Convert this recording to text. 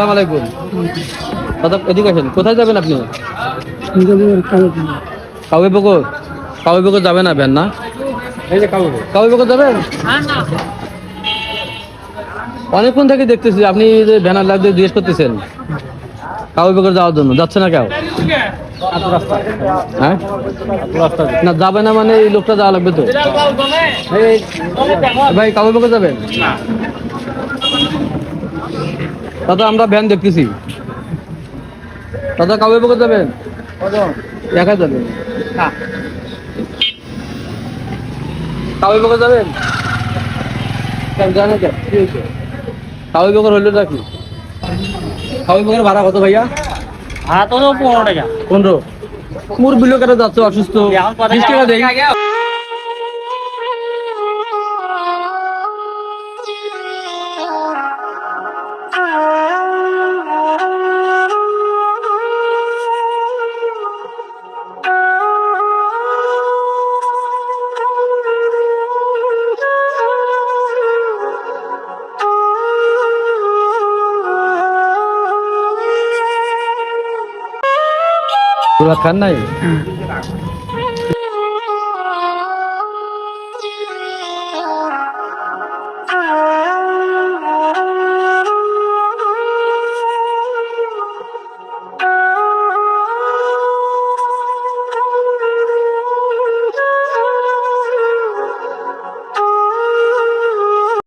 আসসালামু আলাইকুম। দাদা এদিকে আসেন, কোথায় যাবেন আপনি? কাউবে পুকুর। কাউবে পুকুর যাবেন না ভ্যান না? এই যে কাউবে পুকুর যাবেন? অনেকক্ষণ থেকে দেখতেছি আপনি যে ব্যানার লাগিয়ে জিজ্ঞেস করতেছেন কাউবে পুকুর যাওয়ার জন্য, যাচ্ছে না কেউ? হ্যাঁ না যাবে না মানে এই লোকটা যাওয়া লাগবে তো। ভাই কাউবে পুকুর যাবেন? দাদা আমরা ভ্যান দেখতেছি। দাদা কাউবে পুকুর যাবেন? একা যাবেন? কাউবে পুকুর যাবেন? জানে কেন কি হয়েছে? কাউবে পুকুর হইলো নাকি? কাউবে পুকুর ভাড়া কত ভাইয়া? ভাড়া তো 15 টাকা। 15। মুরব্বি লোকেরা যাচ্ছে অসুস্থ, 20 টাকা দেই। খান নাই